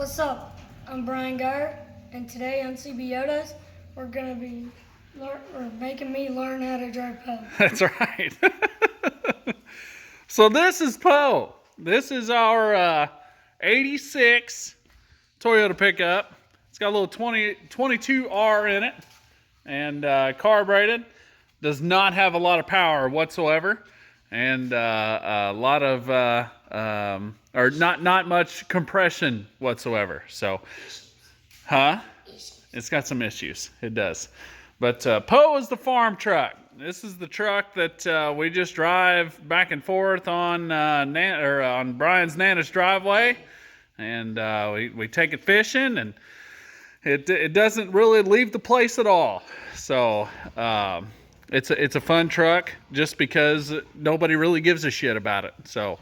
What's up? I'm Brian Geyer, and today on CBOTAs, we're going to be making me learn how to drive Poe. That's right. So this is Poe. This is our 86 Toyota pickup. It's got a little 22R in it and carbureted. Does not have a lot of power whatsoever, and a lot of or not much compression whatsoever. So, it's got some issues. It does. But Poe is the farm truck. This is the truck that we just drive back and forth on on Brian's Nana's driveway, and we take it fishing, and it doesn't really leave the place at all. So it's a fun truck just because nobody really gives a shit about it. So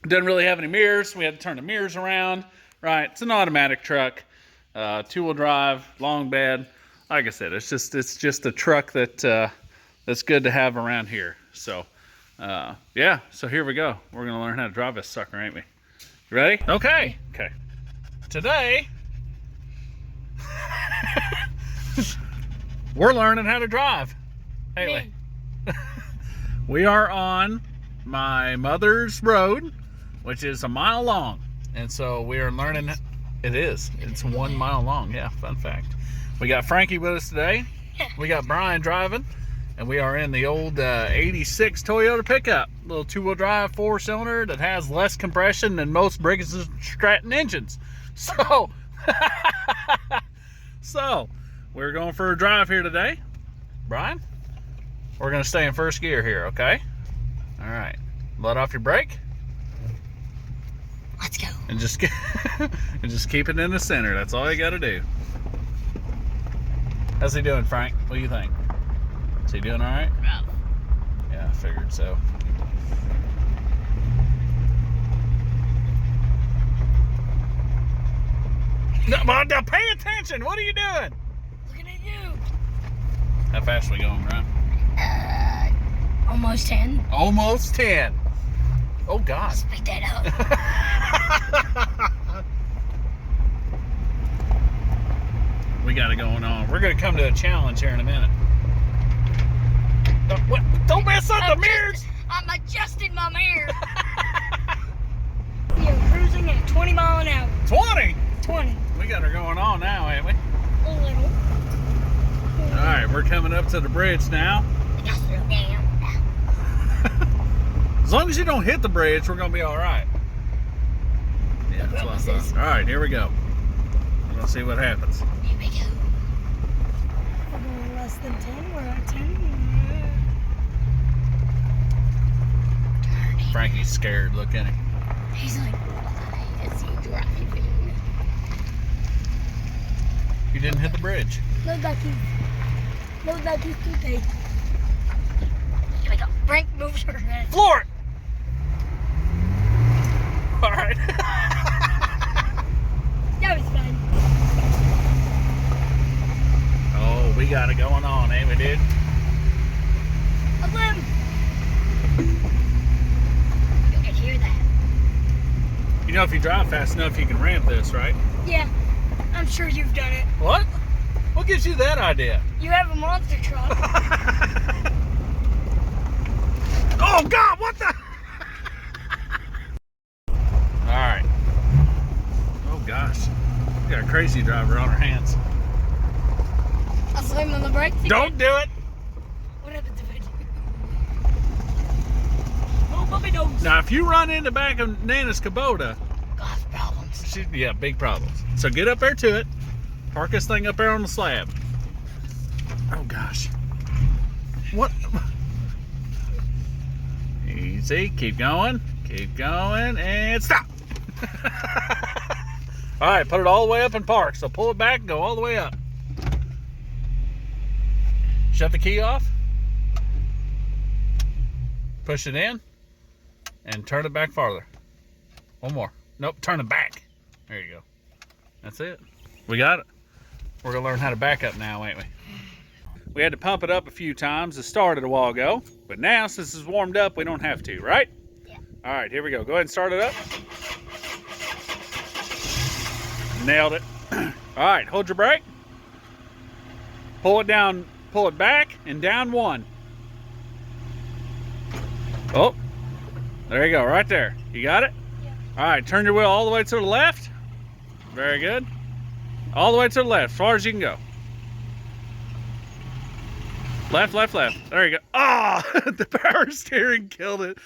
doesn't really have any mirrors. We had to turn the mirrors around. Right, it's an automatic truck, 2-wheel drive, long bed. Like I said, it's just a truck that that's good to have around here. So yeah, so here we go. We're gonna learn how to drive this sucker, ain't we? You ready? Okay. Today we're learning how to drive. Anyway, we are on my mother's road, which is a mile long, and so we are learning. It's 1 mile long. Yeah, fun fact. We got Frankie with us today. We got Brian driving, and we are in the old 86 Toyota pickup. Little 2-wheel drive, 4-cylinder that has less compression than most Briggs & Stratton engines. So, we're going for a drive here today. Brian, we're going to stay in first gear here, okay? All right. Let off your brake. Let's go. And just keep it in the center. That's all you got to do. How's he doing, Frank? What do you think? Is he doing all right? Yeah, I figured so. Now pay attention. What are you doing? Looking at you. How fast are we going, Brian? Almost 10. Almost 10. Oh, God. Speed that up. We got it going on. We're going to come to a challenge here in a minute. Don't mess up the mirrors! I'm adjusting my mirror. We are cruising at 20 miles an hour. 20? 20. We got her going on now, ain't we? A little. Alright, we're coming up to the bridge now. Just slow down. As long as you don't hit the bridge, we're going to be alright. Yeah, that's what I thought. Alright, here we go. We're going to see what happens. Here we go. We're going less than 10. We're at 10. Frankie's scared. Look at him. He's like, why is he driving? You didn't hit the bridge. No, Becky's too big. Here we go. Frank moves her head. Floor it! Alright. That was fun. Oh, we got it going on, ain't we, dude? A limb. You can hear that. You know, if you drive fast enough, you can ramp this, right? Yeah, I'm sure you've done it. What? What gives you that idea? You have a monster truck. Oh, God, what the? Alright. Oh, gosh. We got a crazy driver on our hands. I'll slam on the brakes again. Don't do it! What happens if I do? Oh, puppy nose. Now, if you run in the back of Nana's Kubota, God, problems. yeah, big problems. So get up there to it. Park this thing up there on the slab. Oh, gosh. What? Easy. Keep going. Keep going. And stop. All right, put it all the way up and park. So pull it back and go all the way up. Shut the key off. Push it in. And turn it back farther. One more. Nope, turn it back. There you go. That's it. We got it. We're going to learn how to back up now, ain't we? We had to pump it up a few times to start it a while ago. But now, since it's warmed up, we don't have to, right? Yeah. All right, here we go. Go ahead and start it up. Nailed it. All right, hold your brake. Pull it down, pull it back and down 1. Oh, there you go, right there. You got it? Yeah. All right, turn your wheel all the way to the left. Very good. All the way to the left, as far as you can go. Left, left, left. There you go. Ah, oh, the power steering killed it.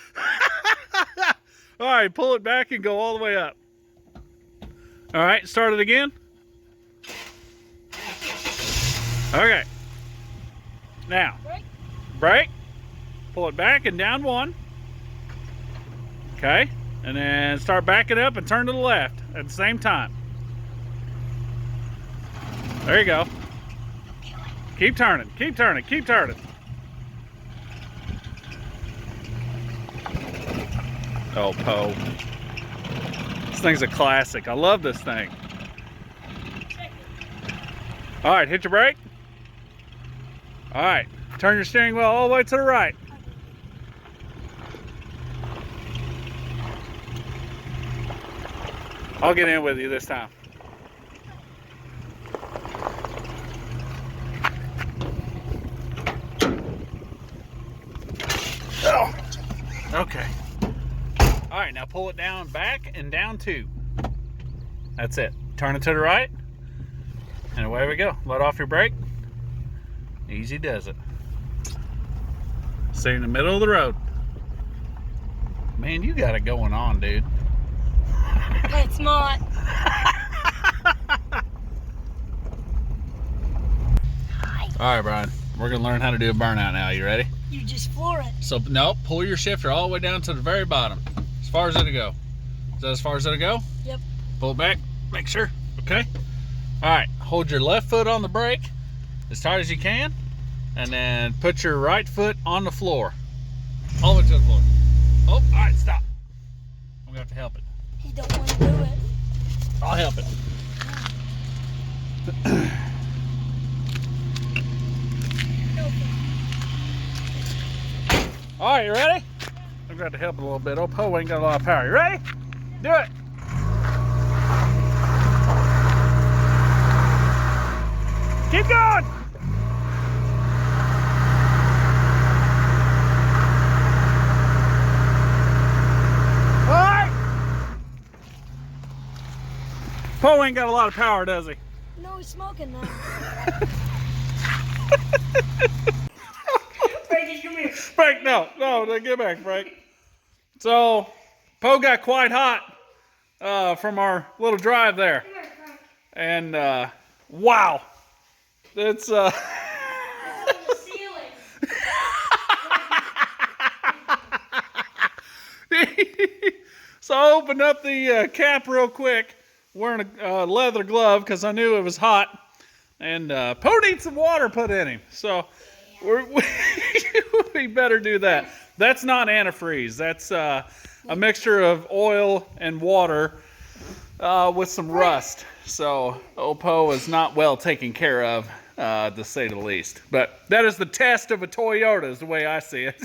All right, pull it back and go all the way up. All right, start it again. Okay. Now, brake. Pull it back and down 1. Okay, and then start backing up and turn to the left at the same time. There you go. Keep turning, keep turning, keep turning. Oh, Poe. This thing's a classic. I love this thing. All right, hit your brake. All right, turn your steering wheel all the way to the right. I'll get in with you this time. Oh, okay. All right, now pull it down, back and down 2. That's it. Turn it to the right, and away we go. Let off your brake. Easy does it. Stay in the middle of the road. Man, you got it going on, dude. It's not. All right, Brian. We're gonna learn how to do a burnout now. You ready? You just floor it. So, no, pull your shifter all the way down to the very bottom. As far as it'll go. Is that as far as it'll go? Yep. Pull it back. Make sure. Okay. All right. Hold your left foot on the brake as tight as you can, and then put your right foot on the floor. All the way to the floor. Oh, all right. Stop. I'm gonna have to help it. He don't want to do it. I'll help it. All right, you ready? I'm going to have to help it a little bit. Old Poe ain't got a lot of power. You ready? Do it. Keep going. All right. Poe ain't got a lot of power, does he? No, he's smoking now. Frankie, come here. Frank, no, get back, Frank. So, Poe got quite hot from our little drive there. Come here, Frank. And, wow. It's, The ceiling. So I opened up the cap real quick, wearing a leather glove because I knew it was hot. And Poe needs some water put in him. So we better do that. That's not antifreeze. That's a mixture of oil and water with some rust. So old Poe is not well taken care of, to say the least. But that is the test of a Toyota is the way I see it.